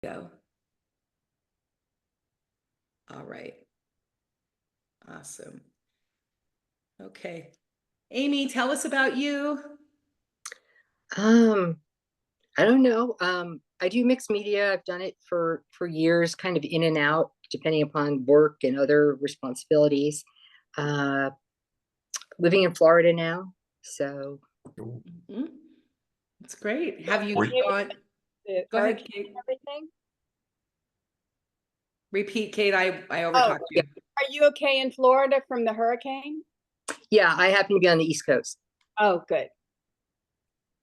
Go. All right. Awesome. Okay. Amy, tell us about you. I don't know. I do mixed media. I've done it for years, kind of in and out, depending upon work and other responsibilities. Uh, Living in Florida now, so That's great. Have you gone? Go ahead, Kate. Everything. Repeat, Kate. I overtalked you. Are you okay in Florida from the hurricane? yeah, I happen to be on the East Coast. Oh, good.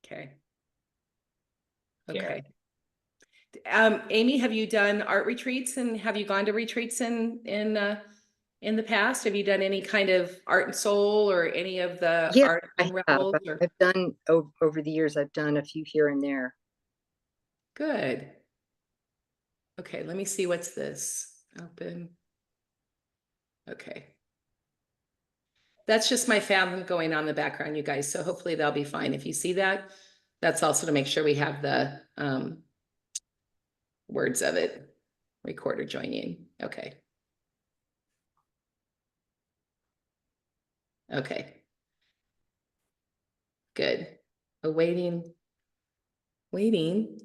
Okay. Okay. Amy, have you done art retreats, and have you gone to retreats in the past? Have you done any kind of art and soul or any of the Yeah, art I have. unravels? I've done over the years. I've done a few here and there. Good. Okay, let me see. What's this? Open. Okay. That's just my fan going on in the background, you guys. So hopefully they'll be fine. If you see that, that's also to make sure we have the words of it. Recorder joining. Okay. Okay. Good. Awaiting. Waiting.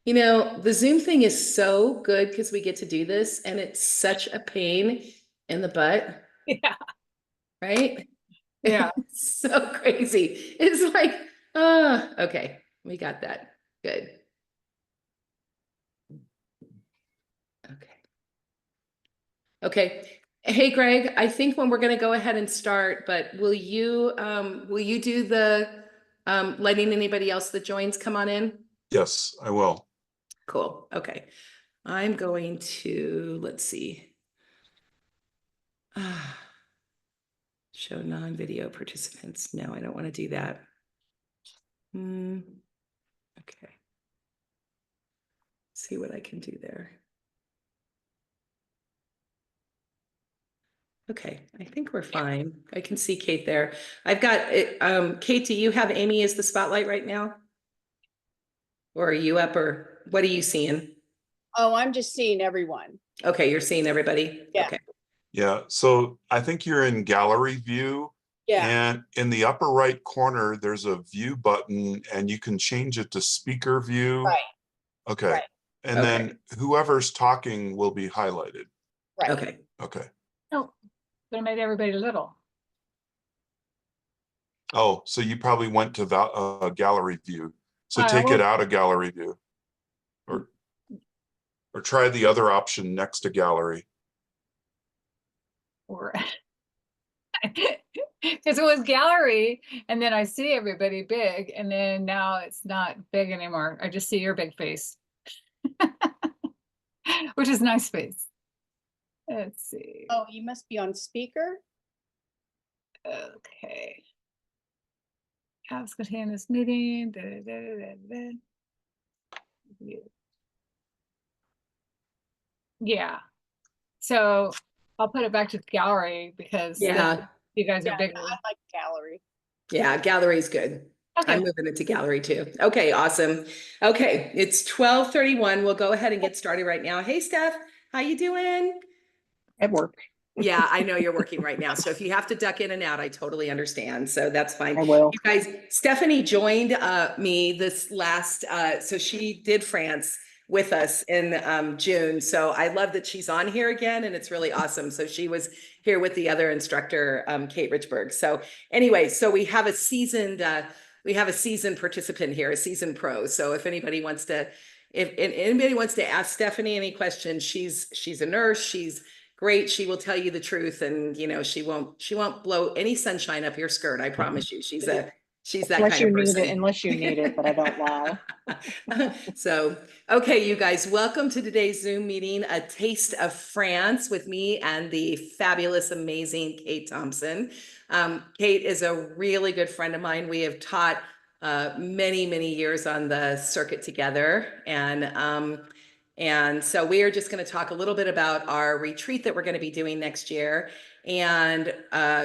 You know, the Zoom thing is so good because we get to do this, and it's such a pain in the butt. Yeah. Right? Yeah. It's so crazy. It's like, okay, we got that. Good. Okay. Okay. Hey, Greg, I think when we're going to go ahead and start, but will you do the letting anybody else that joins come on in? Yes, I will. Cool. Okay. I'm going to, let's see. Show non-video participants. No, I don't want to do that. Okay. See what I can do there. Okay, I think we're fine. I can see Kate there. I've got it. Kate, do you have Amy as the spotlight right now? Or are you up, or what are you seeing? Oh, I'm just seeing everyone. Okay, you're seeing everybody? Yeah. Okay. Yeah, so I think you're in gallery view. Yeah. And in the upper right corner, there's a view button and you can change it to speaker view. Right. Okay. Right. And Okay. then whoever's talking will be highlighted. Right. Okay. Okay. Oh, but it made everybody little. Oh, so you probably went to gallery view. So take well- it out of gallery view. Or try the other option next to gallery. Or because it was gallery, and then I see everybody big, and then now it's not big anymore. I just see your big face, which is nice face. Let's see. Oh, you must be on speaker. Okay. House contain this meeting. Yeah. So I'll put it back to gallery because Yeah. you guys are Yeah, bigger. I like gallery. Yeah, gallery's good. Okay. I'm moving it to gallery too. Okay, awesome. Okay, it's 12:31. We'll go ahead and get started right now. Hey, Steph, how you doing? At work. Yeah, I know you're working right now. So if you have to duck in and out, I totally understand. So that's fine. I will. You guys, Stephanie joined me this last, so she did France with us in June. So I love that she's on here again, and it's really awesome. So she was here with the other instructor, Kate Richburg. So anyway, so we have a seasoned participant here, a seasoned pro. So if anybody wants to, if anybody wants to ask Stephanie any questions, she's a nurse. She's great. She will tell you the truth, and you know, she won't blow any sunshine up your skirt. I promise you. She's that Unless kind you of need person. it, unless you need it, but I don't lie. So, okay, you guys, welcome to today's Zoom meeting, A Taste of France, with me and the fabulous, amazing Kate Thompson. Kate is a really good friend of mine. We have taught many years on the circuit together, and so we are just going to talk a little bit about our retreat that we're going to be doing next year. And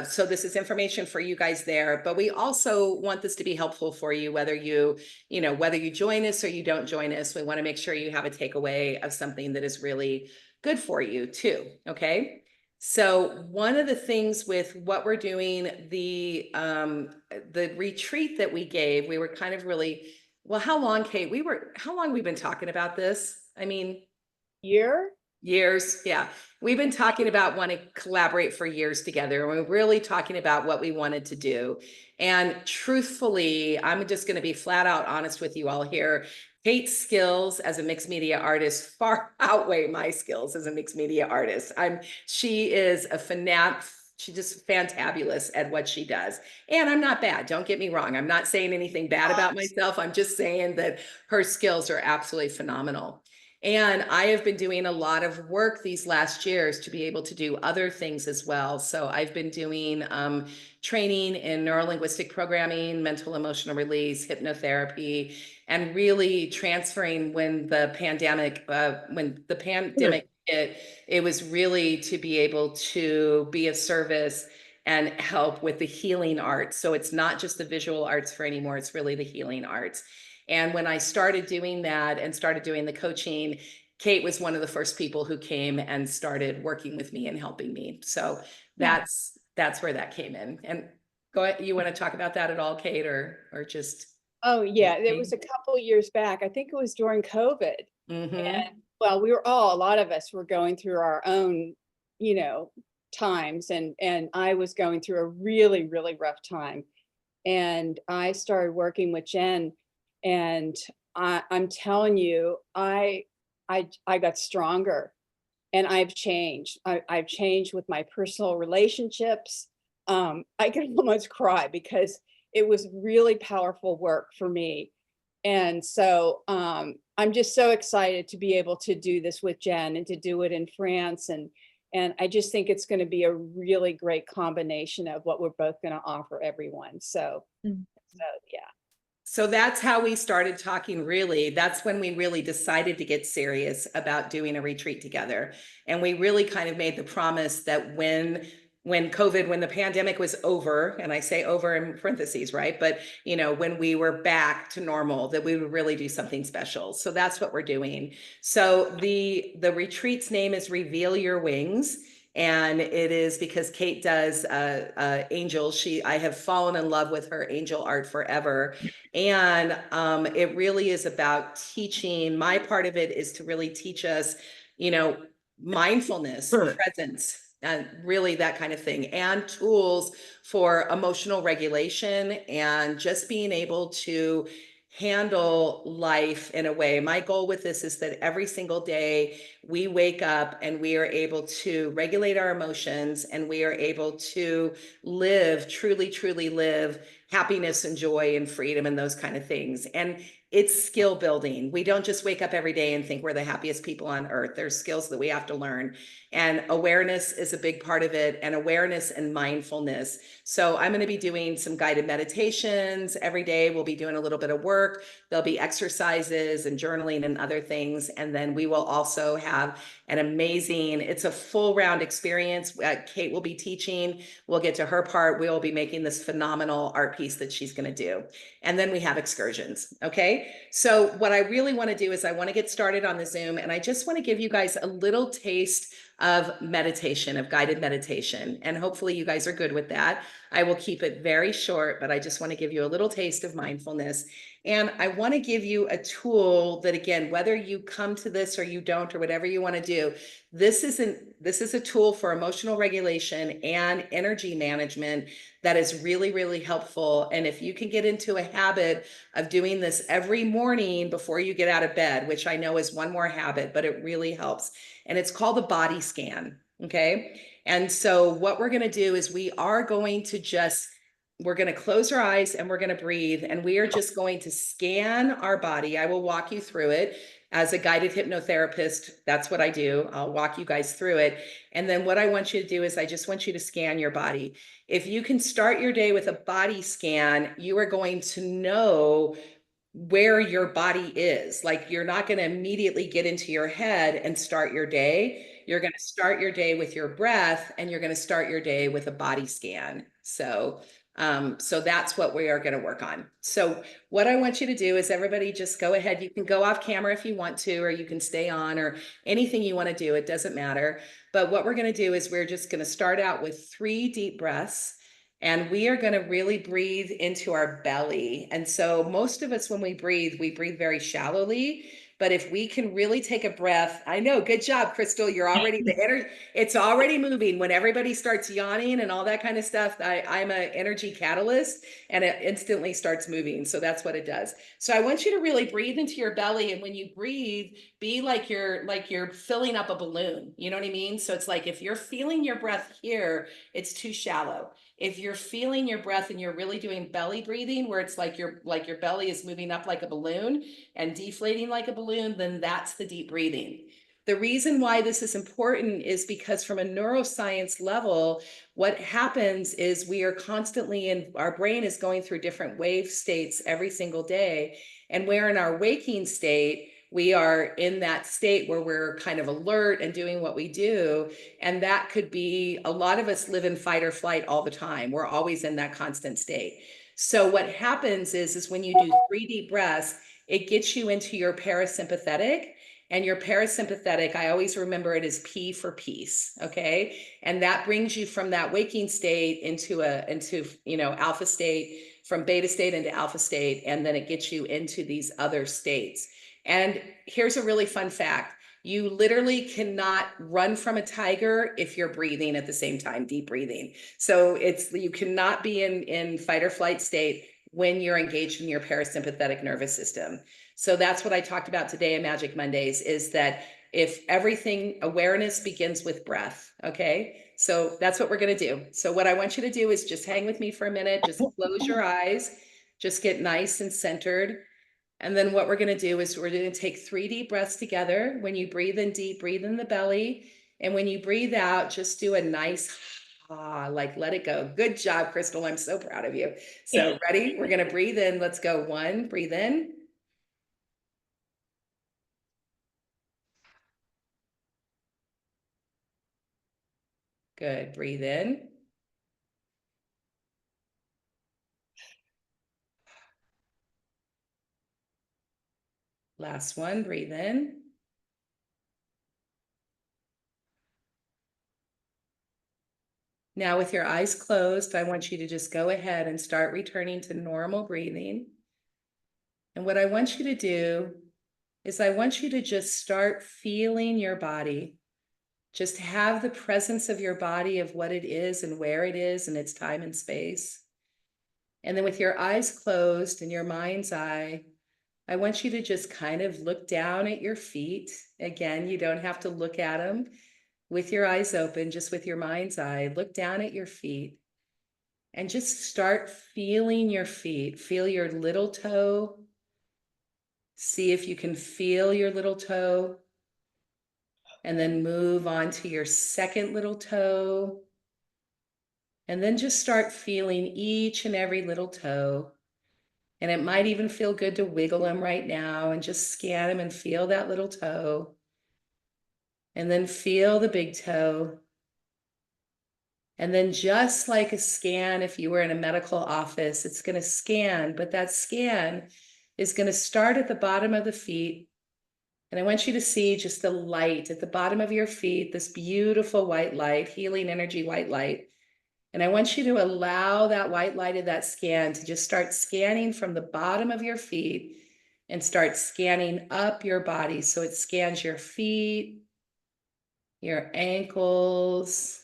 so this is information for you guys there, but we also want this to be helpful for you, whether whether you join us or you don't join us. We want to make sure you have a takeaway of something that is really good for you too. Okay. So one of the things with what we're doing, the retreat that we gave, we were kind of really, well, how long, Kate? How long we've been talking about this? I mean, Year? years. Yeah. We've been talking about wanting to collaborate for years together. And we're really talking about what we wanted to do. And truthfully, I'm just going to be flat out honest with you all here. Kate's skills as a mixed media artist far outweigh my skills as a mixed media artist. She is she's just fantabulous at what she does. And I'm not bad. Don't get me wrong. I'm not saying anything bad about myself. I'm just saying that her skills are absolutely phenomenal. And I have been doing a lot of work these last years to be able to do other things as well. So I've been doing training in neurolinguistic programming, mental emotional release, hypnotherapy, and really transferring when the pandemic hit, it was really to be able to be of service and help with the healing arts. So it's not just the visual arts for anymore, it's really the healing arts. And when I started doing that and started doing the coaching, Kate was one of the first people who came and started working with me and helping me. So that's where that came in. And go ahead, you want to talk about that at all, Kate, or just? Oh, yeah. It was a couple years back. I think it was during COVID. Mm-hmm. And well, a lot of us were going through our own, times. And I was going through a really, really rough time. And I started working with Jen. And I'm telling you, I got stronger, and I've changed. I've changed with my personal relationships. I can almost cry because it was really powerful work for me. And so I'm just so excited to be able to do this with Jen and to do it in France. And I just think it's going to be a really great combination of what we're both going to offer everyone. So yeah. So that's how we started talking, really. That's when we really decided to get serious about doing a retreat together. And we really kind of made the promise that when the pandemic was over, and I say over in parentheses, right? But, when we were back to normal, that we would really do something special. So that's what we're doing. So the retreat's name is Reveal Your Wings. And it is because Kate does angels. I have fallen in love with her angel art forever. And it really is about teaching. My part of it is to really teach us, mindfulness, presence, and really that kind of thing, and tools for emotional regulation and just being able to handle life in a way. My goal with this is that every single day we wake up and we are able to regulate our emotions, and we are able to live, truly, truly live happiness and joy and freedom and those kind of things. And it's skill building. We don't just wake up every day and think we're the happiest people on earth. There's skills that we have to learn. And awareness is a big part of it, and awareness and mindfulness. So I'm going to be doing some guided meditations every day. We'll be doing a little bit of work. There'll be exercises and journaling and other things. And then we will also have it's a full round experience. Kate will be teaching. We'll get to her part. We'll be making this phenomenal art piece that she's going to do. And then we have excursions. Okay. So what I really want to do is I want to get started on the Zoom, and I just want to give you guys a little taste of meditation, of guided meditation. And hopefully you guys are good with that. I will keep it very short, but I just want to give you a little taste of mindfulness. And I want to give you a tool that, again, whether you come to this or you don't, or whatever you want to do, this is a tool for emotional regulation and energy management that is really, really helpful. And if you can get into a habit of doing this every morning before you get out of bed, which I know is one more habit, but it really helps. And it's called the body scan. Okay. And so what we're going to do is we're going to close our eyes and we're going to breathe, and we are just going to scan our body. I will walk you through it as a guided hypnotherapist. That's what I do. I'll walk you guys through it. And then what I want you to do is I just want you to scan your body. If you can start your day with a body scan, you are going to know where your body is. Like you're not going to immediately get into your head and start your day. You're going to start your day with your breath, and you're going to start your day with a body scan. So that's what we are going to work on. So what I want you to do is everybody just go ahead. You can go off camera if you want to, or you can stay on, or anything you want to do. It doesn't matter. But what we're going to do is we're just going to start out with 3 deep breaths. And we are going to really breathe into our belly. And so most of us, when we breathe very shallowly. But if we can really take a breath, I know, good job, Crystal. You're already the energy, it's already moving. When everybody starts yawning and all that kind of stuff, I'm an energy catalyst, and it instantly starts moving. So that's what it does. So I want you to really breathe into your belly. And when you breathe, be like you're filling up a balloon. You know what I mean? So it's like if you're feeling your breath here, it's too shallow. If you're feeling your breath and you're really doing belly breathing, where it's like your belly is moving up like a balloon and deflating like a balloon, then that's the deep breathing. The reason why this is important is because from a neuroscience level, what happens is we are constantly in, our brain is going through different wave states every single day. And where in our waking state, we are in that state where we're kind of alert and doing what we do. And that could be, a lot of us live in fight or flight all the time. We're always in that constant state. So what happens is when you do 3 deep breaths, it gets you into your parasympathetic. And your parasympathetic, I always remember it as P for peace. Okay. And that brings you from that waking state into alpha state, from beta state into alpha state. And then it gets you into these other states. And here's a really fun fact. You literally cannot run from a tiger if you're breathing at the same time, deep breathing. So you cannot be in fight or flight state when you're engaged in your parasympathetic nervous system. So that's what I talked about today in Magic Mondays, is that if everything, awareness begins with breath. Okay. So that's what we're going to do. So what I want you to do is just hang with me for a minute. Just close your eyes, just get nice and centered. And then what we're going to do is we're going to take 3 deep breaths together. When you breathe in deep, breathe in the belly. And when you breathe out, just do a nice like let it go. Good job, Crystal. I'm so proud of you. So ready? We're going to breathe in. Let's go. 1, breathe in. Good. Breathe in. Last one. Breathe in. Now with your eyes closed, I want you to just go ahead and start returning to normal breathing. And what I want you to do is I want you to just start feeling your body. Just have the presence of your body, of what it is and where it is in its time and space. And then with your eyes closed and your mind's eye, I want you to just kind of look down at your feet. Again, you don't have to look at them with your eyes open, just with your mind's eye. Look down at your feet and just start feeling your feet. Feel your little toe. See if you can feel your little toe. And then move on to your second little toe. And then just start feeling each and every little toe. And it might even feel good to wiggle them right now and just scan them and feel that little toe. And then feel the big toe. And then just like a scan, if you were in a medical office, it's going to scan, but that scan is going to start at the bottom of the feet. And I want you to see just the light at the bottom of your feet, this beautiful white light, healing energy white light. And I want you to allow that white light of that scan to just start scanning from the bottom of your feet and start scanning up your body. So it scans your feet, your ankles,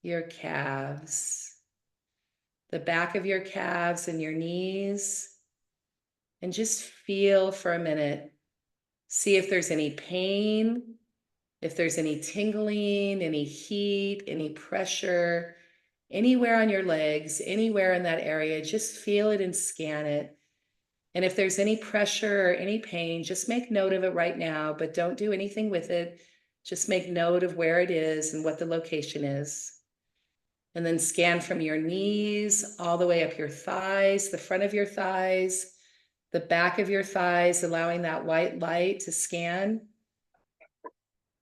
your calves, the back of your calves and your knees. And just feel for a minute. See if there's any pain, if there's any tingling, any heat, any pressure, anywhere on your legs, anywhere in that area. Just feel it and scan it. And if there's any pressure or any pain, just make note of it right now, but don't do anything with it. Just make note of where it is and what the location is. And then scan from your knees all the way up your thighs, the front of your thighs, the back of your thighs, allowing that white light to scan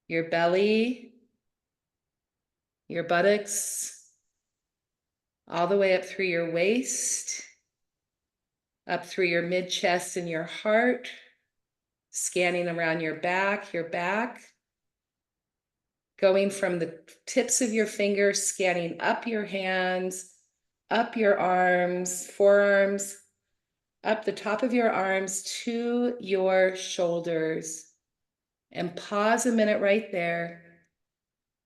your belly, your buttocks, all the way up through your waist, up through your mid chest and your heart, scanning around your back, going from the tips of your fingers, scanning up your hands, up your arms, forearms, up the top of your arms to your shoulders. And pause a minute right there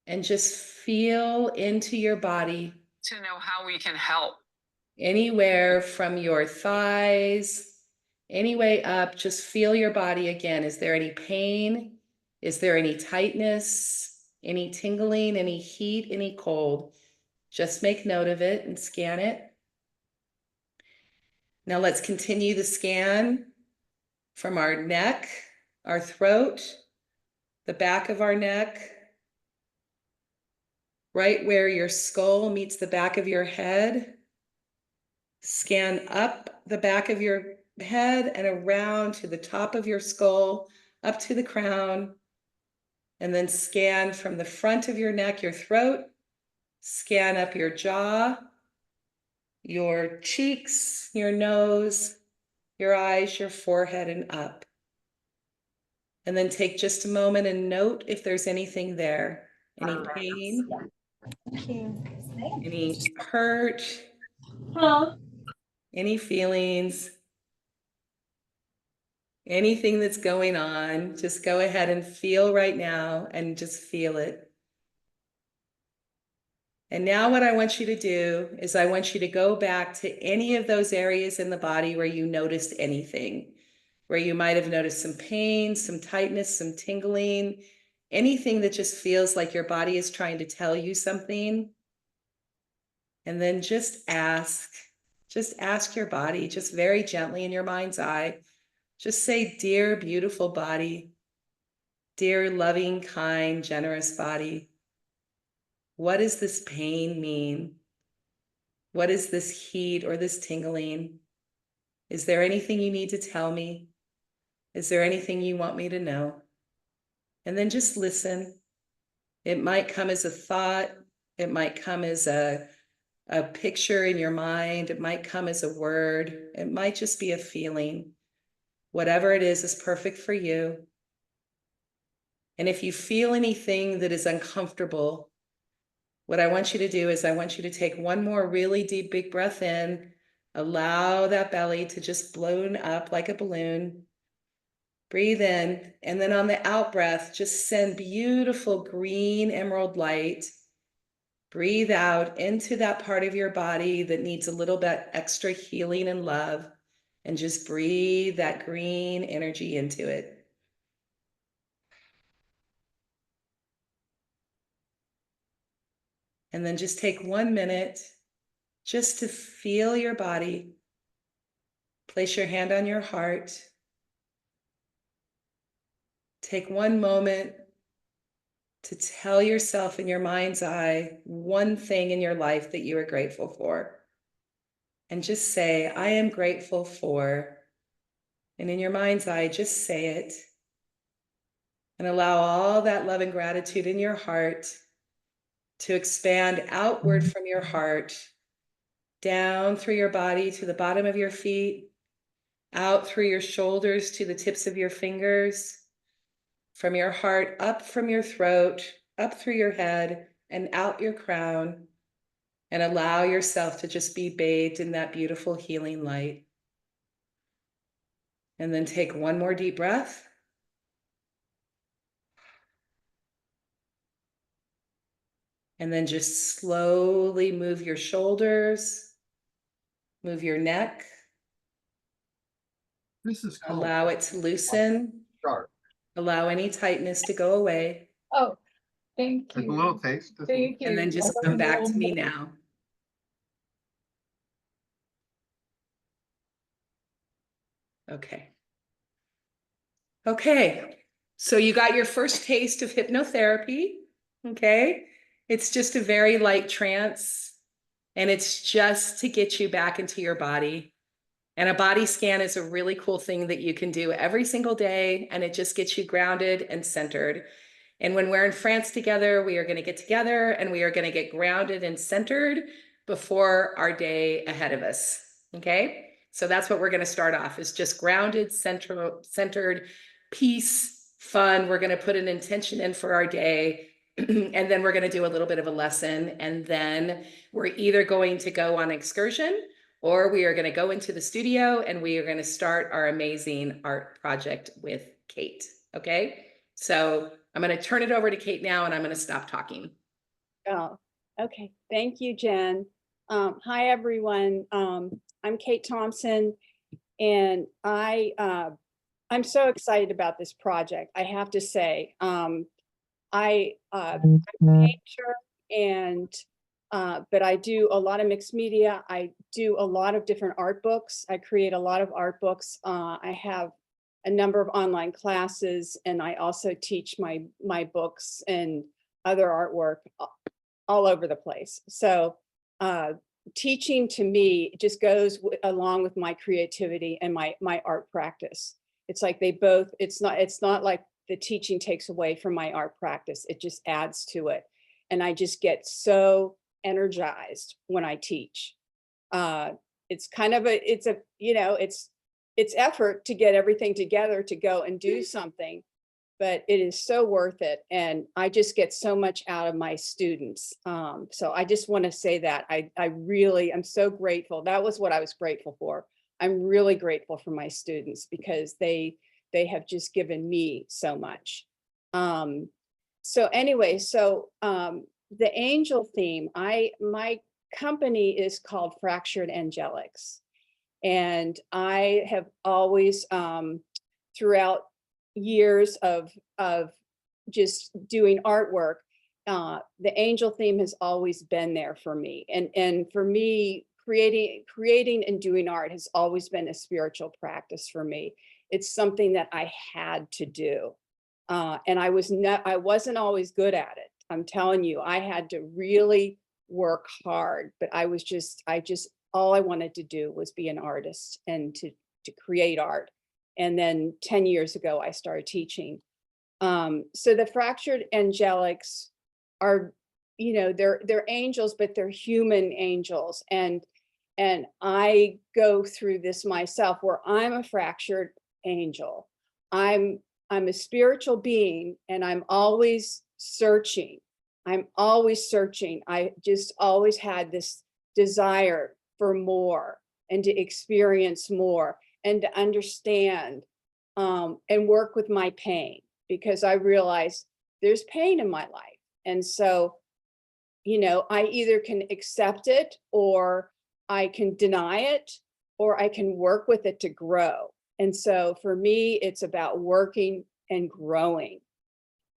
and just feel into your body. To know how we can help. Anywhere from your thighs, any way up, just feel your body again. Is there any pain? Is there any tightness? Any tingling, any heat, any cold? Just make note of it and scan it. Now let's continue the scan from our neck, our throat, the back of our neck, right where your skull meets the back of your head. Scan up the back of your head and around to the top of your skull, up to the crown, and then scan from the front of your neck, your throat, scan up your jaw, your cheeks, your nose, your eyes, your forehead, and up. And then take just a moment and note if there's anything there. Any pain, any hurt, any feelings, anything that's going on. Just go ahead and feel right now and just feel it. And now what I want you to do is I want you to go back to any of those areas in the body where you noticed anything, where you might have noticed some pain, some tightness, some tingling, anything that just feels like your body is trying to tell you something. And then just ask your body, just very gently in your mind's eye, just say, dear, beautiful body, dear, loving, kind, generous body, what does this pain mean? What is this heat or this tingling? Is there anything you need to tell me? Is there anything you want me to know? And then just listen. It might come as a thought. It might come as a picture in your mind. It might come as a word. It might just be a feeling. Whatever it is perfect for you. And if you feel anything that is uncomfortable, what I want you to do is I want you to take one more really deep, big breath in. Allow that belly to just blow up like a balloon. Breathe in, and then on the out breath, just send beautiful green emerald light. Breathe out into that part of your body that needs a little bit extra healing and love, and just breathe that green energy into it. And then just take 1 minute just to feel your body. Place your hand on your heart. Take one moment to tell yourself in your mind's eye one thing in your life that you are grateful for. And just say, I am grateful for. And in your mind's eye, just say it. And allow all that love and gratitude in your heart to expand outward from your heart, down through your body to the bottom of your feet, out through your shoulders to the tips of your fingers, from your heart up from your throat, up through your head, and out your crown, and allow yourself to just be bathed in that beautiful healing light. And then take one more deep breath. And then just slowly move your shoulders, move your neck. This is called Allow it to loosen. sharp. Allow any tightness to go away. Oh, thank Just a little you. taste. Thank you. And then just come back to me now. Okay. Okay. So you got your first taste of hypnotherapy. Okay. It's just a very light trance. And it's just to get you back into your body. And a body scan is a really cool thing that you can do every single day, and it just gets you grounded and centered. And when we're in France together, we are going to get together and we are going to get grounded and centered before our day ahead of us. Okay? So that's what we're going to start off, is just grounded, centered, peace, fun. We're going to put an intention in for our day. And then we're going to do a little bit of a lesson. And then we're either going to go on excursion, or we are going to go into the studio and we are going to start our amazing art project with Kate. Okay? So I'm going to turn it over to Kate now, and I'm going to stop talking. Oh, okay. Thank you, Jen. Hi, everyone. I'm Kate Thompson, and I'm so excited about this project. I have to say, I'm a painter, and but I do a lot of mixed media. I do a lot of different art books. I create a lot of art books. I have a number of online classes, and I also teach my books and other artwork all over the place. So teaching to me just goes along with my creativity and my art practice. It's like they both, it's not like the teaching takes away from my art practice. It just adds to it. And I just get so energized when I teach. It's kind of it's effort to get everything together to go and do something, but it is so worth it. And I just get so much out of my students. So I just want to say that I'm so grateful. That was what I was grateful for. I'm really grateful for my students because they have just given me so much. So anyway, the angel theme, my company is called Fractured Angelics. And I have always, throughout years of just doing artwork, the angel theme has always been there for me. And for me, creating and doing art has always been a spiritual practice for me. It's something that I had to do. And I wasn't always good at it. I'm telling you, I had to really work hard, but all I wanted to do was be an artist and to create art. And then 10 years ago, I started teaching. So the Fractured Angelics are, they're angels, but they're human angels. And I go through this myself where I'm a fractured angel. I'm a spiritual being, and I'm always searching. I just always had this desire for more and to experience more and to understand and work with my pain, because I realized there's pain in my life. And so, I either can accept it, or I can deny it, or I can work with it to grow. And so for me, it's about working and growing.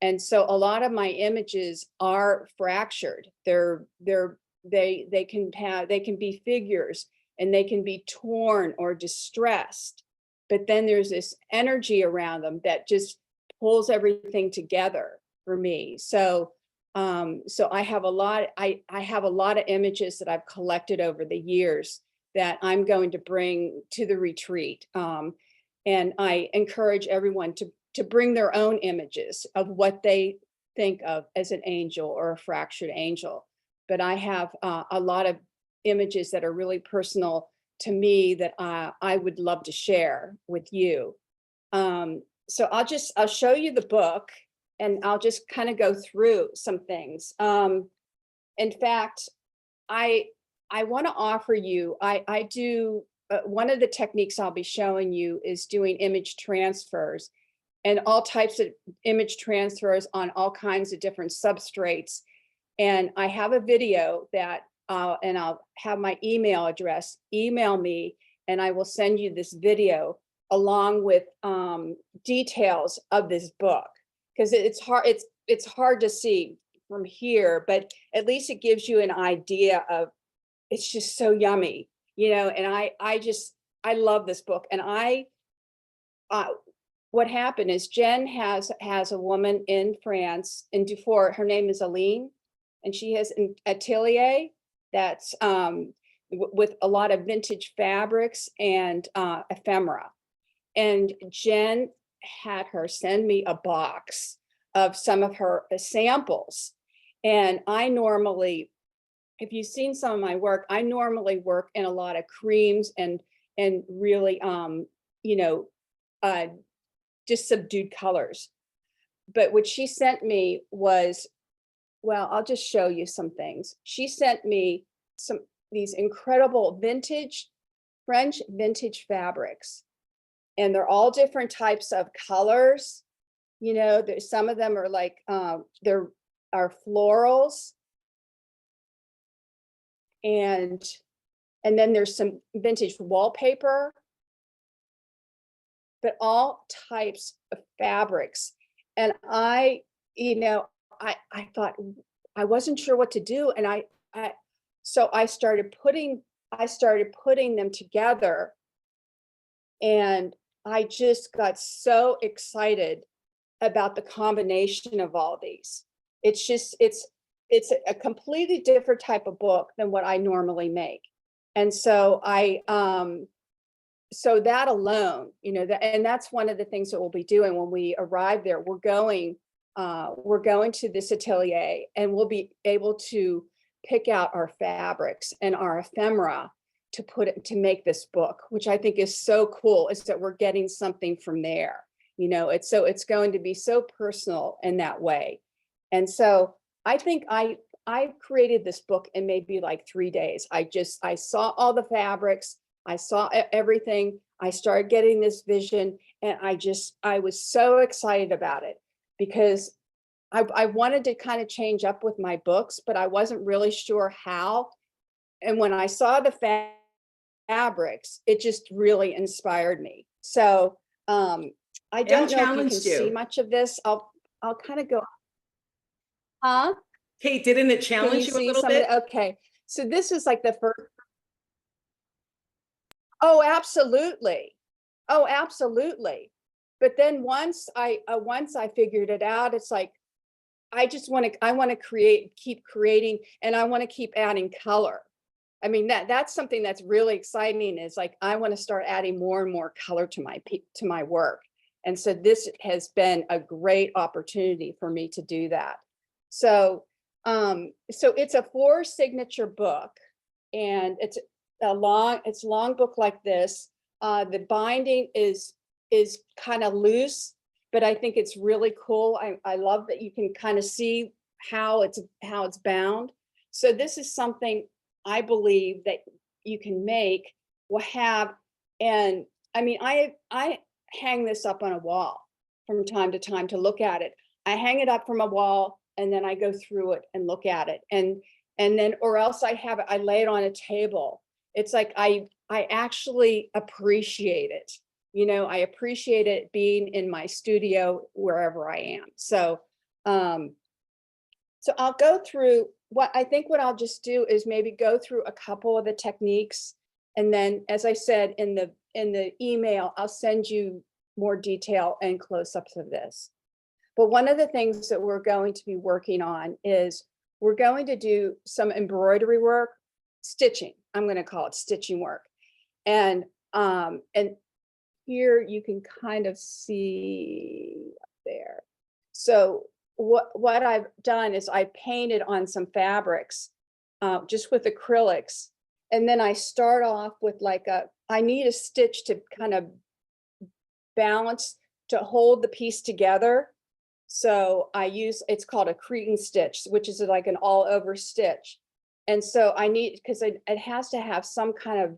And so a lot of my images are fractured. They can be figures, and they can be torn or distressed. But then there's this energy around them that just pulls everything together for me. So I have a lot of images that I've collected over the years that I'm going to bring to the retreat. And I encourage everyone to bring their own images of what they think of as an angel or a fractured angel. But I have a lot of images that are really personal to me that I would love to share with you. So I'll show you the book, and I'll just kind of go through some things. In fact, I want to offer you, I do, one of the techniques I'll be showing you is doing image transfers, and all types of image transfers on all kinds of different substrates. And I have a video that, and I'll have my email address, email me, and I will send you this video along with details of this book, because it's hard to see from here, but at least it gives you an idea of, it's just so yummy, and I love this book. And what happened is Jen has a woman in France, in Dufour, her name is Aline, and she has an atelier that's with a lot of vintage fabrics and ephemera. And Jen had her send me a box of some of her samples. And I normally, if you've seen some of my work, I normally work in a lot of creams and really, you know, just subdued colors. But what she sent me was, well, I'll just show you some things. She sent me these incredible French vintage fabrics. And they're all different types of colors. You know, there's some of them are like, there are florals. And then there's some vintage wallpaper, but all types of fabrics. And I, you know, I thought, I wasn't sure what to do. And so I started putting them together, and I just got so excited about the combination of all these. It's just, it's a completely different type of book than what I normally make. And so so that alone, you know, and that's one of the things that we'll be doing when we arrive there. We're going to this atelier, and we'll be able to pick out our fabrics and our ephemera to make this book, which I think is so cool, is that we're getting something from there. You know, it's going to be so personal in that way. And so I think I created this book in maybe like 3 days. I saw all the fabrics, I saw everything, I started getting this vision, and I was so excited about it, because I wanted to kind of change up with my books, but I wasn't really sure how. And when I saw the fabrics, it just really inspired me. So I don't know if you can see much of this. I'll kind of go, huh? Kate, didn't it Can challenge you you a see little some of bit? it? Okay, so this is like the first. Oh, absolutely. Oh, absolutely. But then once I figured it out, it's like, I want to keep creating, and I want to keep adding color. I mean, that's something that's really exciting, is like, I want to start adding more and more color to my work. And so this has been a great opportunity for me to do that. So, so it's a 4 signature book, and it's a long book like this. The binding is kind of loose, but I think it's really cool. I love that you can kind of see how it's bound. So this is something I believe that you can make, will have, and I mean, I hang this up on a wall from time to time to look at it. I hang it up from a wall, and then I go through it and look at it, and then, or else I lay it on a table. It's like, I actually appreciate it. You know, I appreciate it being in my studio wherever I am. So, so I'll go through what I'll just do is maybe go through a couple of the techniques. And then, as I said in the email, I'll send you more detail and close-ups of this. But one of the things that we're going to be working on is we're going to do some embroidery work, stitching. I'm going to call it stitching work. And here you can kind of see up there. So what I've done is I painted on some fabrics just with acrylics. And then I start off with like I need a stitch to kind of balance, to hold the piece together. So I use, it's called a Cretan stitch, which is like an all over stitch. And so I need, because it has to have some kind of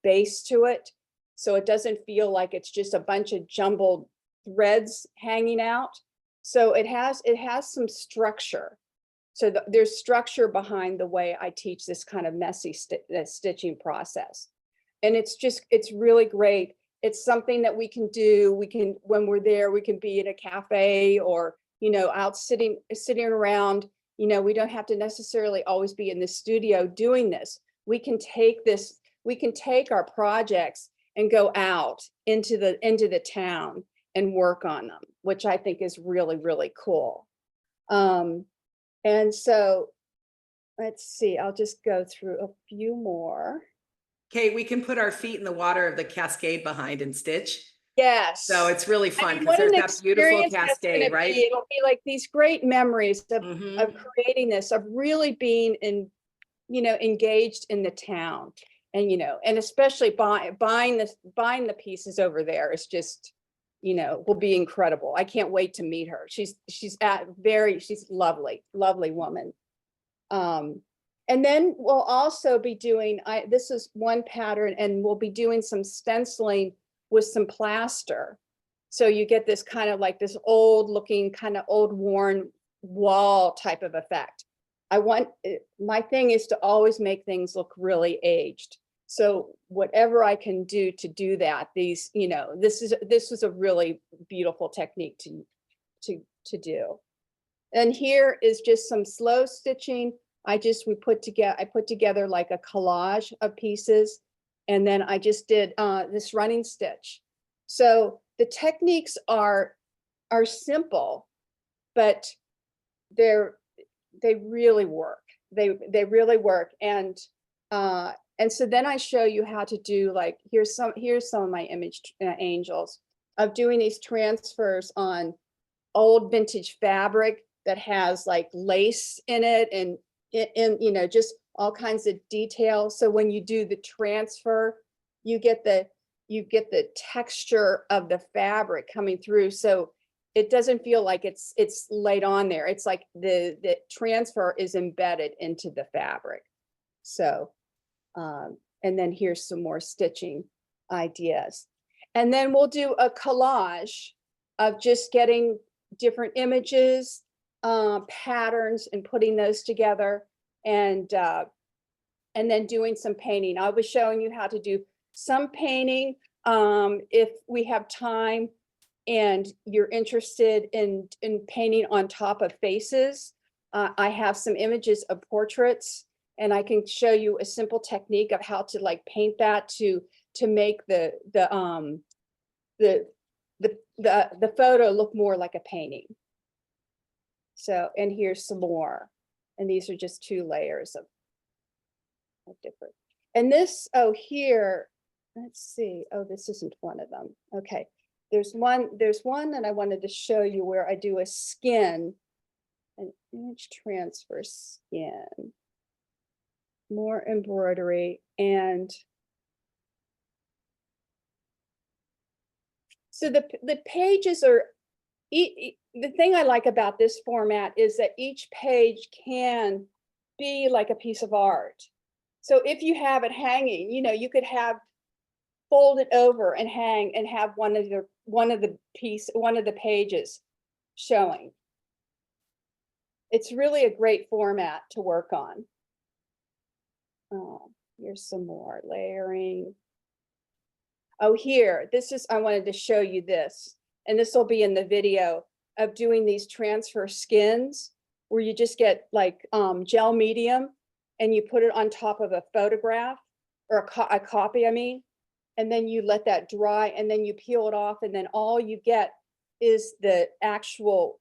base to it, so it doesn't feel like it's just a bunch of jumbled threads hanging out. So it has some structure. So there's structure behind the way I teach this kind of messy stitching process. And it's really great. It's something that we can do. When we're there, we can be in a cafe, or, you know, out sitting around. You know, we don't have to necessarily always be in the studio doing this. We can take our projects and go out into the town and work on them, which I think is really, really cool. And so let's see, I'll just go through a few more. Kate, we can put our feet in the water of the cascade behind and stitch. Yes. So it's really I fun mean, because what there's an that beautiful experience that's gonna cascade, be. right? It'll be like these great memories of Mhm. creating this, of really being in, engaged in the town. And, and especially buying the pieces over there is just, will be incredible. I can't wait to meet her. She's lovely, lovely woman. And then we'll also be doing, this is one pattern, and we'll be doing some stenciling with some plaster. So you get this kind of like this old looking, kind of old worn wall type of effect. My thing is to always make things look really aged. So whatever I can do to do that, this was a really beautiful technique to do. And here is just some slow stitching. I put together like a collage of pieces, and then I just did this running stitch. So the techniques are simple, but they really work. They really work. And so then I show you how to do, like, here's some of my image angels of doing these transfers on old vintage fabric that has like lace in it, and just all kinds of details. So when you do the transfer, you get the texture of the fabric coming through. So it doesn't feel like it's laid on there. It's like the transfer is embedded into the fabric. So, and then here's some more stitching ideas. And then we'll do a collage of just getting different images, patterns, and putting those together, and then doing some painting. I was showing you how to do some painting. If we have time and you're interested in painting on top of faces, I have some images of portraits, and I can show you a simple technique of how to like paint that to make the photo look more like a painting. So, and here's some more. And these are just 2 layers of different. And this, here, let's see. Oh, this isn't one of them. Okay. There's one that I wanted to show you where I do a skin, an image transfer skin, more embroidery. And so the pages are, the thing I like about this format is that each page can be like a piece of art. So if you have it hanging, you could fold it over and hang and have one of the pages showing. It's really a great format to work on. Here's some more layering. Oh, here, I wanted to show you this, and this will be in the video, of doing these transfer skins where you just get like gel medium and you put it on top of a photograph, or a copy, I mean, and then you let that dry, and then you peel it off, and then all you get is the actual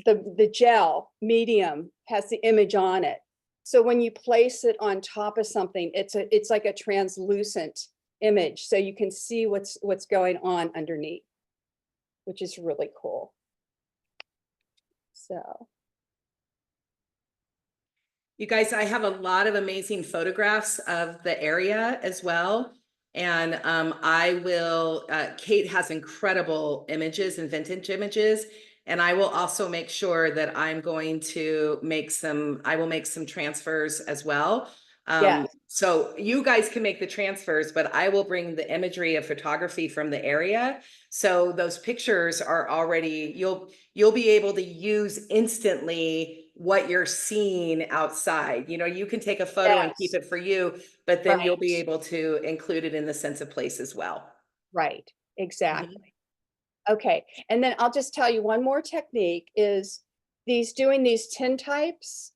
the gel medium has the image on it. So when you place it on top of something, it's like a translucent image, so you can see what's going on underneath, which is really cool. So. You guys, I have a lot of amazing photographs of the area as well. And Kate has incredible images and vintage images. And I will also make sure that I'm going to make some transfers as well. Yes. So you guys can make the transfers, but I will bring the imagery of photography from the area. So those pictures are already, you'll be able to use instantly what you're seeing outside. You can take a photo and keep Yes. it for you, but then you'll be Right. able to include it in the sense of place as well. Right, exactly. Okay, and then I'll just tell you one more technique is doing these tin types.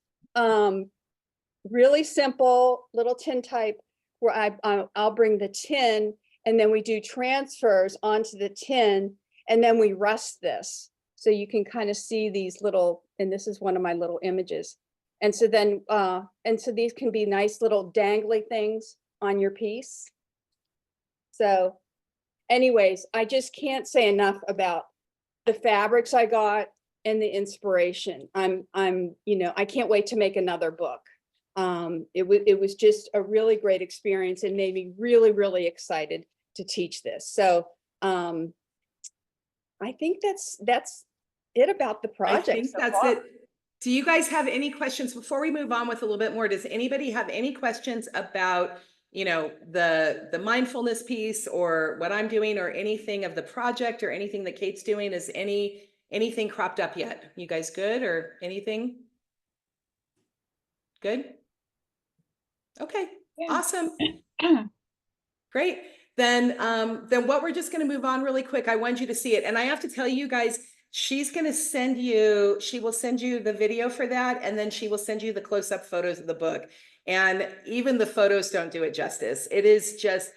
Really simple little tin type where I'll bring the tin, and then we do transfers onto the tin, and then we rust this. So you can kind of see these little, and this is one of my little images. And so then, and so these can be nice little dangly things on your piece. So anyways, I just can't say enough about the fabrics I got and the inspiration. You know, I can't wait to make another book. It was just a really great experience and made me really, really excited to teach this. So I think that's it about the I project. think so that's far. it. Do you guys have any questions before we move on with a little bit more? Does anybody have any questions about, you know, the mindfulness piece or what I'm doing or anything of the project or anything that Kate's doing? Is anything cropped up yet? You guys good or anything? Good? Okay, Yeah. awesome. Great. Then what we're just going to move on really quick. I want you to see it. And I have to tell you guys, she's going to send you, she will send you the video for that. And then she will send you the close-up photos of the book. And even the photos don't do it justice. It is just,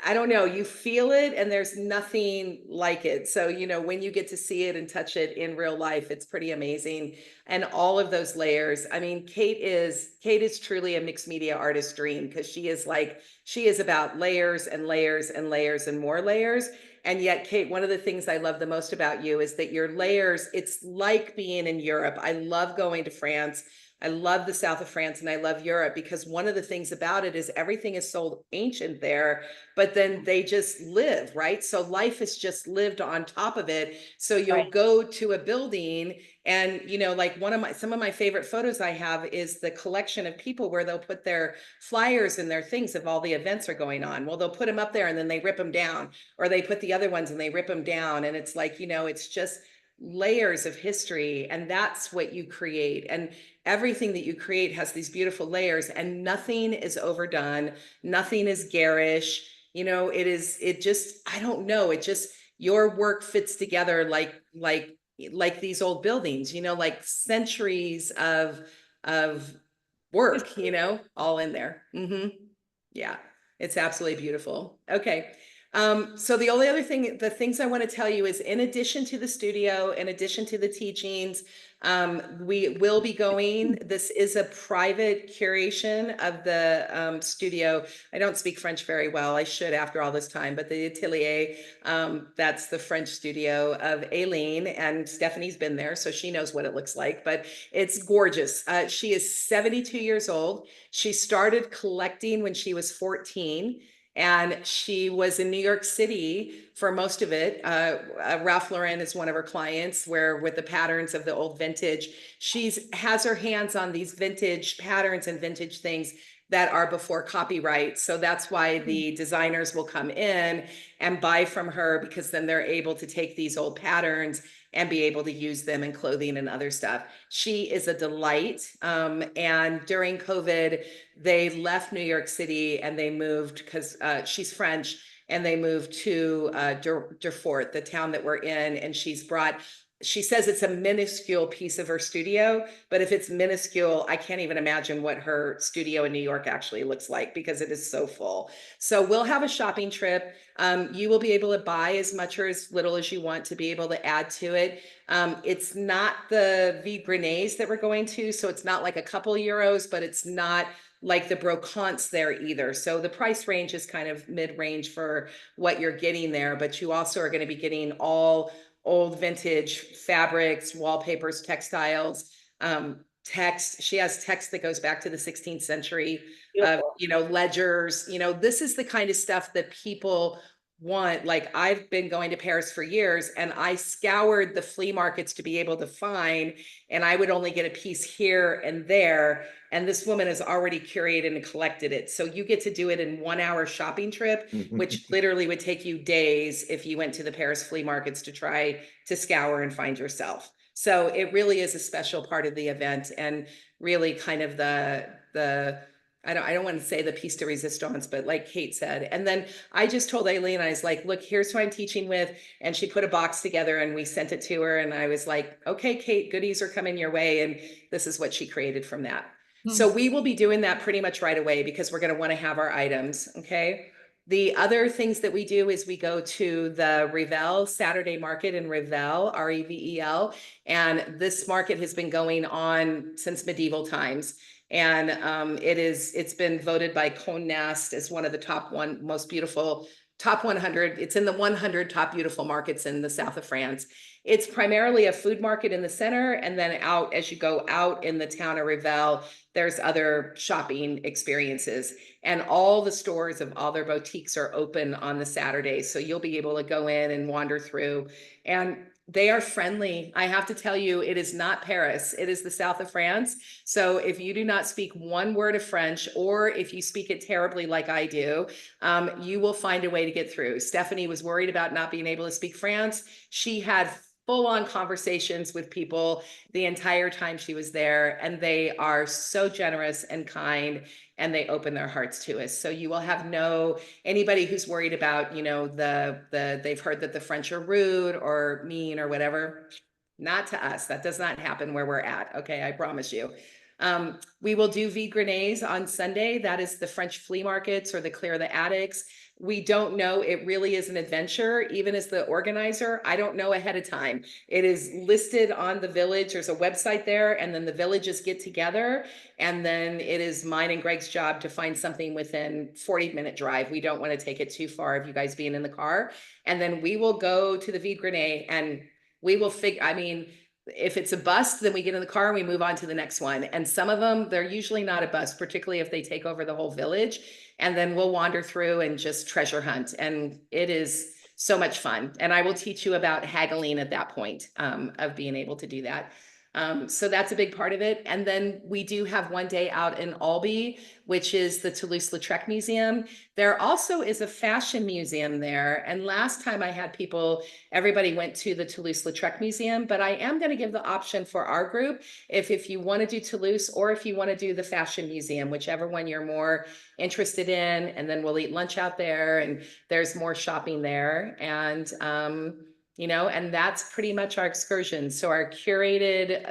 I don't know, you feel it and there's nothing like it. So, you know, when you get to see it and touch it in real life, it's pretty amazing. And all of those layers. I mean, Kate is truly a mixed media artist dream because she is about layers and layers and layers and more layers. And yet, Kate, one of the things I love the most about you is that your layers, it's like being in Europe. I love going to France. I love the south of France and I love Europe because one of the things about it is everything is so ancient there, but then they just live, right? So life is just lived on top of it. So you'll Right. go to a building and, you know, like some of my favorite photos I have is the collection of people where they'll put their flyers and their things if all the events are going on. Well, they'll put them up there and then they rip them down, or they put the other ones and they rip them down. And it's like, you know, it's just layers of history, and that's what you create. And everything that you create has these beautiful layers, and nothing is overdone, nothing is garish. You know, it just, I don't know, it just, your work fits together like these old buildings, you know, like centuries of work, you know, all in there. Yeah, it's absolutely beautiful. Okay. So the only other thing, the things I want to tell you is in addition to the studio, in addition to the teachings, we will be going, this is a private curation of the studio. I don't speak French very well. I should after all this time, but the Atelier, that's the French studio of Aileen, and Stephanie's been there, so she knows what it looks like, but it's gorgeous. She is 72 years old. She started collecting when she was 14. And she was in New York City for most of it. Ralph Lauren is one of her clients, where with the patterns of the old vintage, has her hands on these vintage patterns and vintage things that are before copyright. So that's why the designers will come in and buy from her, because then they're able to take these old patterns and be able to use them in clothing and other stuff. She is a delight. And during COVID, they left New York City and they moved because she's French, and they moved to Durfort, the town that we're in. And she says it's a minuscule piece of her studio, but if it's minuscule, I can't even imagine what her studio in New York actually looks like because it is so full. So we'll have a shopping trip. You will be able to buy as much or as little as you want to be able to add to it. It's not the Vide Grenets that we're going to, so it's not like a couple euros, but it's not like the brocants there either. So the price range is kind of mid-range for what you're getting there, but you also are going to be getting all old vintage fabrics, wallpapers, textiles, text. She has text that goes back to the 16th century, Beautiful. you know, ledgers. You know, this is the kind of stuff that people want. Like, I've been going to Paris for years and I scoured the flea markets to be able to find, and I would only get a piece here and there. And this woman has already curated and collected it. So you get to do it in 1 hour shopping trip, which literally would take you days if you went to the Paris flea markets to try to scour and find yourself. So it really is a special part of the event, and really kind of the I don't want to say the piece de resistance, but like Kate said. And then I just told Aileen, I was like, look, here's who I'm teaching with. And she put a box together and we sent it to her. And I was like, okay, Kate, goodies are coming your way. And this is what she created from that. So we will be doing that pretty much right away because we're going to want to have our items. Okay. The other things that we do is we go to the Revel Saturday Market in Revel, Revel, and this market has been going on since medieval times. And it's been voted by Condé Nast as one of the most beautiful top 100. It's in the 100 top beautiful markets in the south of France. It's primarily a food market in the center, and then out as you go out in the town of Revel, there's other shopping experiences. And all the stores of all their boutiques are open on the Saturday. So you'll be able to go in and wander through. And they are friendly. I have to tell you, it is not Paris. It is the south of France. So if you do not speak one word of French, or if you speak it terribly like I do, you will find a way to get through. Stephanie was worried about not being able to speak France. She had full-on conversations with people the entire time she was there, and they are so generous and kind, and they open their hearts to us. So you will have anybody who's worried about, they've heard that the French are rude or mean or whatever. Not to us. That does not happen where we're at. Okay, I promise you. We will do vide grenades on Sunday. That is the French flea markets or the Clear the Attics. We don't know. It really is an adventure. Even as the organizer, I don't know ahead of time. It is listed on the village. There's a website there, and then the villages get together. And then it is mine and Greg's job to find something within 40-minute drive. We don't want to take it too far of you guys being in the car. And then we will go to the vide grenade, and we will if it's a bust, then we get in the car and we move on to the next one. And some of them, they're usually not a bust, particularly if they take over the whole village. And then we'll wander through and just treasure hunt. And it is so much fun. And I will teach you about haggling at that point of being able to do that. So that's a big part of it. And then we do have one day out in Albi, which is the Toulouse-Lautrec Museum. There also is a fashion museum there. And last time I had everybody went to the Toulouse-Lautrec Museum, but I am going to give the option for our group, if you want to do Toulouse or if you want to do the fashion museum, whichever one you're more interested in. And then we'll eat lunch out there, and there's more shopping there. And, and that's pretty much our excursion. So our curated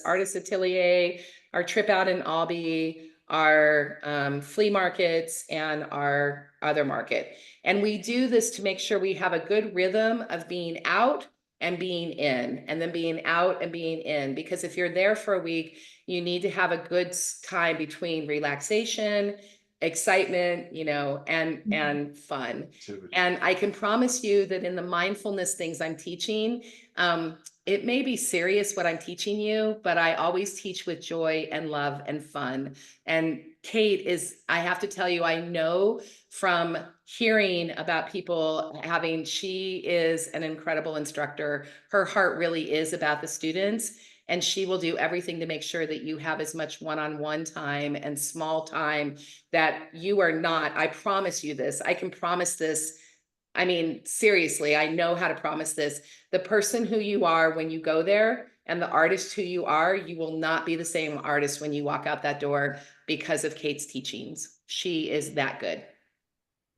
artist atelier, our trip out in Albi, our flea markets, and our other market. And we do this to make sure we have a good rhythm of being out and being in, and then being out and being in. Because if you're there for a week, you need to have a good time between relaxation, excitement, and fun. And I can promise you that in the mindfulness things I'm teaching, it may be serious what I'm teaching you, but I always teach with joy and love and fun. And Kate I have to tell you, I know from hearing about people she is an incredible instructor. Her heart really is about the students. And she will do everything to make sure that you have as much one-on-one time and small time that you are not. I promise you this. I can promise this. I mean, seriously, I know how to promise this. The person who you are when you go there and the artist who you are, you will not be the same artist when you walk out that door because of Kate's teachings. She is that good.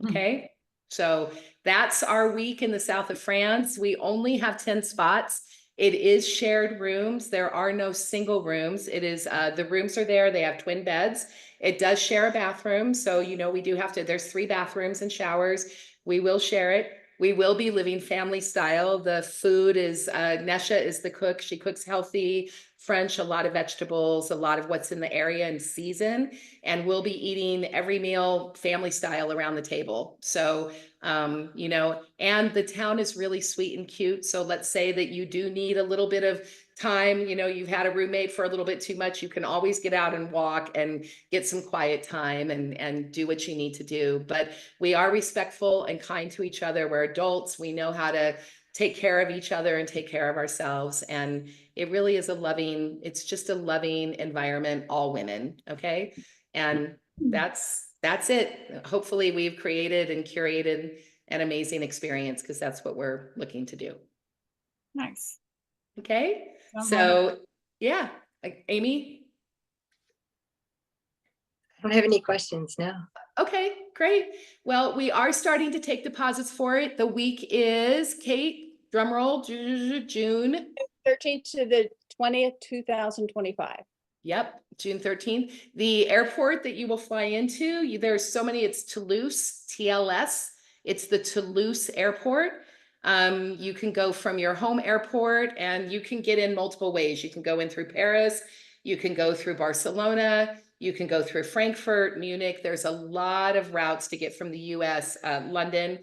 Okay. So that's our week in the south of France. We only have 10 spots. It is shared rooms. There are no single rooms. It is, the rooms are there. They have twin beds. It does share a bathroom. So, we do have to, there's 3 bathrooms and showers. We will share it. We will be living family style. The food is, Nesha is the cook. She cooks healthy, French, a lot of vegetables, a lot of what's in the area and season. And we'll be eating every meal family style around the table. So, and the town is really sweet and cute. So let's say that you do need a little bit of time, you've had a roommate for a little bit too much, you can always get out and walk and get some quiet time and do what you need to do. But we are respectful and kind to each other. We're adults. We know how to take care of each other and take care of ourselves. And it really is it's just a loving environment, all women. Okay. And that's it. Hopefully we've created and curated an amazing experience, because that's what we're looking to do. Nice. Okay. So yeah, Amy. I don't have any questions now. Okay, great. Well, we are starting to take deposits for it. The week is, Kate, drum roll, June 13th to the 20th, 2025. Yep, June 13th. The airport that you will fly into, there's so many, it's Toulouse, TLS. It's the Toulouse airport. You can go from your home airport and you can get in multiple ways. You can go in through Paris, you can go through Barcelona, you can go through Frankfurt, Munich. There's a lot of routes to get from the US, London,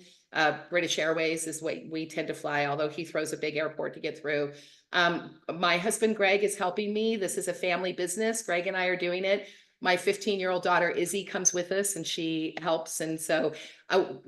British Airways is what we tend to fly, although Heathrow's a big airport to get through. My husband, Greg, is helping me. This is a family business. Greg and I are doing it. My 15-year-old daughter, Izzy, comes with us and she helps. And so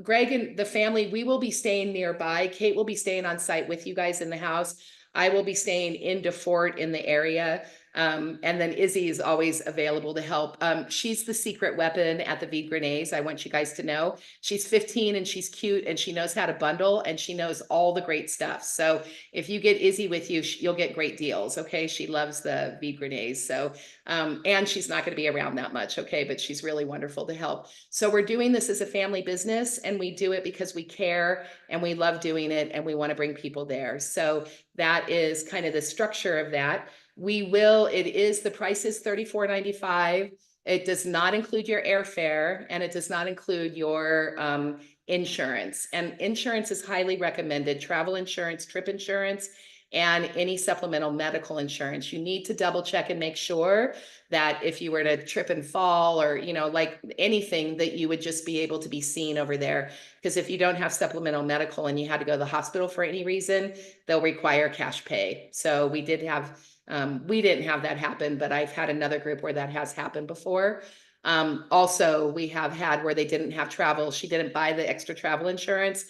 Greg and the family, we will be staying nearby. Kate will be staying on site with you guys in the house. I will be staying in DeFort in the area. And then Izzy is always available to help. She's the secret weapon at the Vide Grenades. I want you guys to know. She's 15 and she's cute and she knows how to bundle and she knows all the great stuff. So if you get Izzy with you, you'll get great deals. Okay. She loves the Vide Grenades. So, and she's not going to be around that much. Okay. But she's really wonderful to help. So we're doing this as a family business and we do it because we care and we love doing it and we want to bring people there. So that is kind of the structure of that. The price is $34.95. It does not include your airfare and it does not include your insurance. And insurance is highly recommended. Travel insurance, trip insurance, and any supplemental medical insurance. You need to double check and make sure that if you were to trip and fall or, like anything, that you would just be able to be seen over there. Because if you don't have supplemental medical and you had to go to the hospital for any reason, they'll require cash pay. So we didn't have that happen, but I've had another group where that has happened before. Also, we have had where they didn't have travel. She didn't buy the extra travel insurance.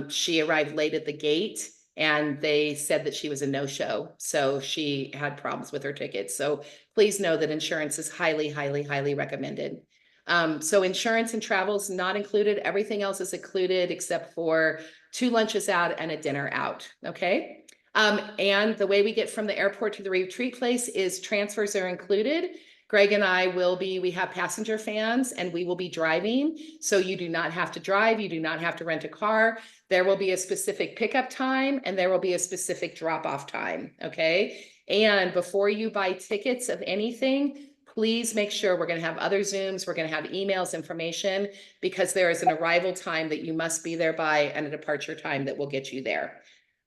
She arrived late at the gate and they said that she was a no-show. So she had problems with her tickets. So please know that insurance is highly, highly, highly recommended. So insurance and travel is not included. Everything else is included except for 2 lunches out and a dinner out. Okay. And the way we get from the airport to the retreat place is transfers are included. Greg and I we have passenger fans and we will be driving. So you do not have to drive. You do not have to rent a car. There will be a specific pickup time and there will be a specific drop-off time. Okay. And before you buy tickets of anything, please make sure we're going to have other Zooms. We're going to have emails, information, because there is an arrival time that you must be there by and a departure time that will get you there.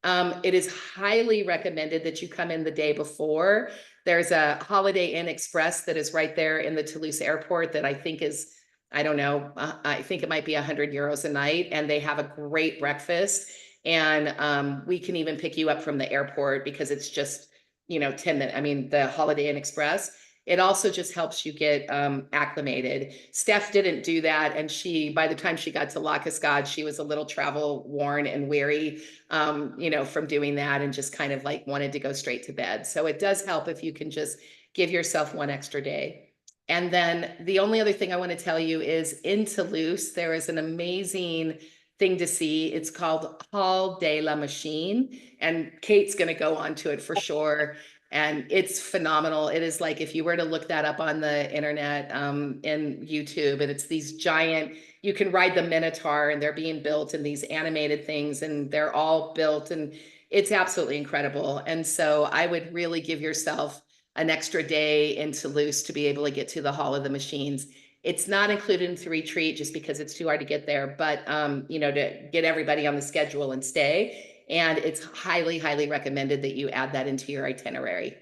It is highly recommended that you come in the day before. There's a Holiday Inn Express that is right there in the Toulouse airport that I think is, I don't know, I think it might be €100 a night, and they have a great breakfast. And we can even pick you up from the airport because it's just, 10 minutes. I mean, the Holiday Inn Express. It also just helps you get acclimated. Steph didn't do that. And by the time she got to La Cascade, she was a little travel worn and weary, from doing that and just kind of like wanted to go straight to bed. So it does help if you can just give yourself one extra day. And then the only other thing I want to tell you is in Toulouse, there is an amazing thing to see. It's called Hall de la Machine. And Kate's going to go on to it for sure. And it's phenomenal. It is like if you were to look that up on the internet, in YouTube, and it's these giant, you can ride the Minotaur and they're being built in these animated things and they're all built and it's absolutely incredible. And so I would really give yourself an extra day in Toulouse to be able to get to the Hall of the Machines. It's not included in the retreat just because it's too hard to get there, but to get everybody on the schedule and stay. And it's highly, highly recommended that you add that into your itinerary.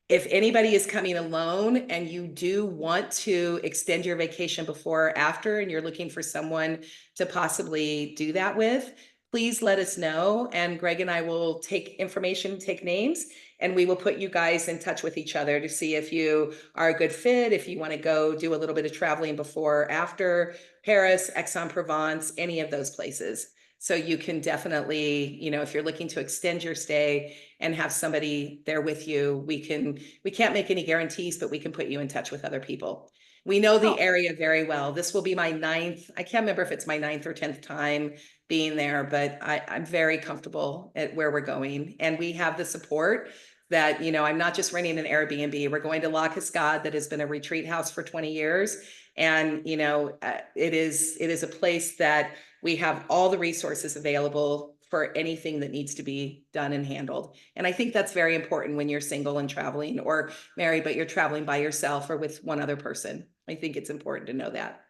If anybody is coming alone and you do want to extend your vacation before or after, and you're looking for someone to possibly do that with, please let us know. And Greg and I will take information, take names, and we will put you guys in touch with each other to see if you are a good fit, if you want to go do a little bit of traveling before or after Paris, Aix-en-Provence, any of those places. So you can definitely, if you're looking to extend your stay and have somebody there with you, we can't make any guarantees, but we can put you in touch with other people. We know the area very well. This will be my 9th. I can't remember if it's my 9th or 10th time being there, but I'm very comfortable at where we're going. And we have the support that, I'm not just renting an Airbnb. We're going to La Cascade that has been a retreat house for 20 years. And, it is a place that we have all the resources available for anything that needs to be done and handled. And I think that's very important when you're single and traveling, or married, but you're traveling by yourself or with one other person. I think it's important to know that.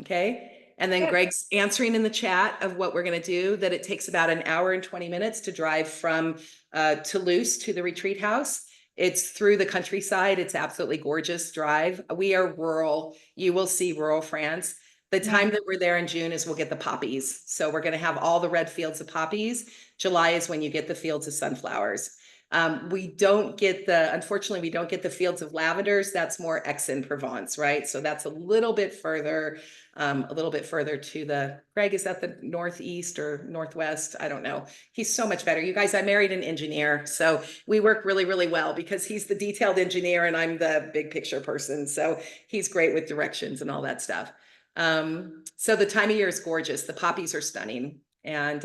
Okay. And then Good. Greg's answering in the chat of what we're going to do, that it takes about an hour and 20 minutes to drive from Toulouse to the retreat house. It's through the countryside. It's absolutely gorgeous drive. We are rural. You will see rural France. The time that we're there in June is we'll get the poppies. So we're going to have all the red fields of poppies. July is when you get the fields of sunflowers. We don't get unfortunately, we don't get the fields of lavenders. That's more Aix-en-Provence, right? So that's a little bit further to the, Greg, is that the northeast or northwest? I don't know. He's so much better. You guys, I married an engineer, so we work really, really well because he's the detailed engineer and I'm the big picture person. So he's great with directions and all that stuff. So the time of year is gorgeous. The poppies are stunning. And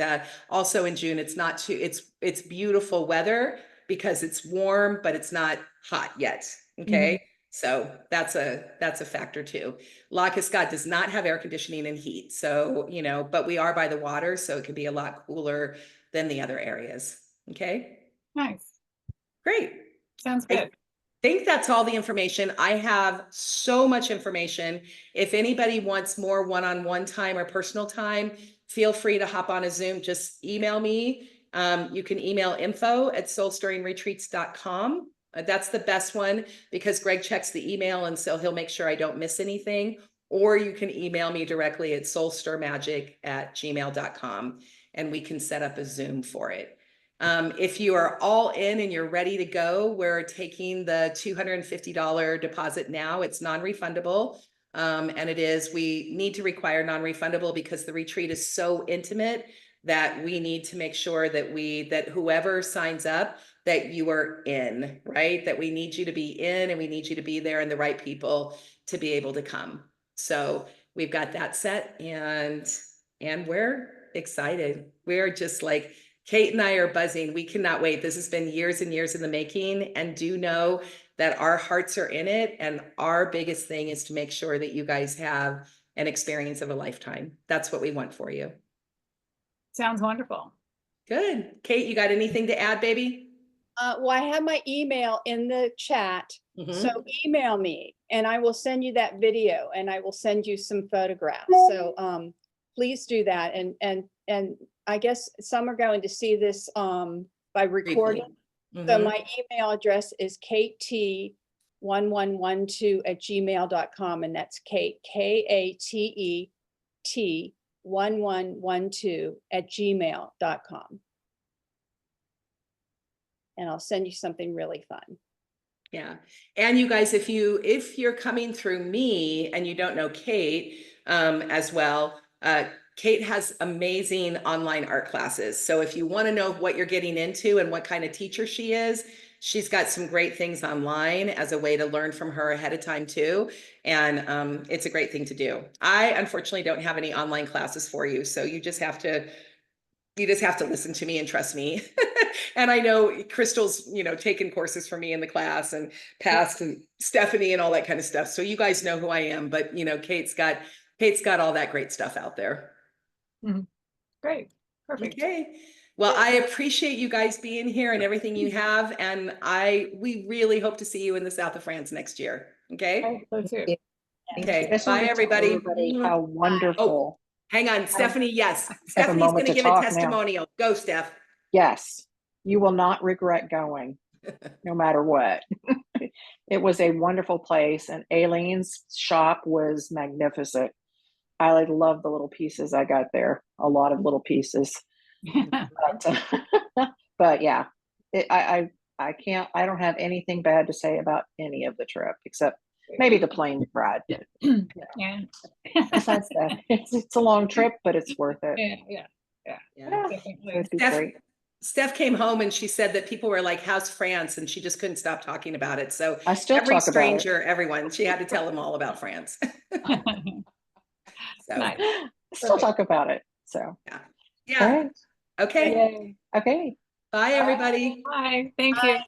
also in June, it's beautiful weather because it's warm, but it's not hot yet. Okay. So that's a factor too. La Cascade does not have air conditioning and heat. So, but we are by the water, so it can be a lot cooler than the other areas. Okay. Nice. Great. Sounds good. I think that's all the information. I have so much information. If anybody wants more one-on-one time or personal time, feel free to hop on a Zoom. Just email me. You can email info@soulstirringretreats.com. That's the best one because Greg checks the email and so he'll make sure I don't miss anything. Or you can email me directly at soulstirmagic@gmail.com and we can set up a Zoom for it. If you are all in and you're ready to go, we're taking the $250 deposit now. It's non-refundable. And we need to require non-refundable because the retreat is so intimate that we need to make sure that whoever signs up, that you are in, right? That we need you to be in and we need you to be there and the right people to be able to come. So we've got that set and we're excited. We're just like, Kate and I are buzzing. We cannot wait. This has been years and years in the making, and do know that our hearts are in it. And our biggest thing is to make sure that you guys have an experience of a lifetime. That's what we want for you. Sounds wonderful. Good. Kate, you got anything to add, baby? Well, I have my email in the chat. So email me and I will send you that video and I will send you some photographs. So please do that. And I guess some are going to see this by recording. So my email address is kate1112@gmail.com, and that's Kate, KATET1112@gmail.com. And I'll send you something really fun. Yeah. And you guys, if you're coming through me and you don't know Kate as well, Kate has amazing online art classes. So if you want to know what you're getting into and what kind of teacher she is, she's got some great things online as a way to learn from her ahead of time too. And it's a great thing to do. I unfortunately don't have any online classes for you. So you just have to listen to me and trust me. And I know Crystal's, taken courses for me in the class and passed, and Stephanie and all that kind of stuff. So you guys know who I am, but Kate's got all that great stuff out there. Great. Perfect. Okay. Well, I appreciate you guys being here and everything you have. And we really hope to see you in the south of France next year. Okay. So too. Okay. Just wanted Bye, to tell everybody. everybody how wonderful. Hang on, Stephanie. Yes. have a Stephanie's moment going to to give a talk now. testimonial. Go, Steph. Yes, you will not regret going, no matter what. It was a wonderful place, and Aileen's shop was magnificent. I love the little pieces I got there. A lot of little pieces. But yeah, I don't have anything bad to say about any of the trip except maybe the plane ride. Yeah. Besides that, it's a long trip, but it's worth it. Yeah. Definitely. It'd be great. Steph came home and she said that people were like, "How's France?" And she just couldn't stop talking about it. So I still every talk about it. stranger, everyone, she had to tell them all about France. So Nice. Still talk about it. So yeah. All right. Okay. Yay. Okay. Bye, everybody. Bye. Thank you.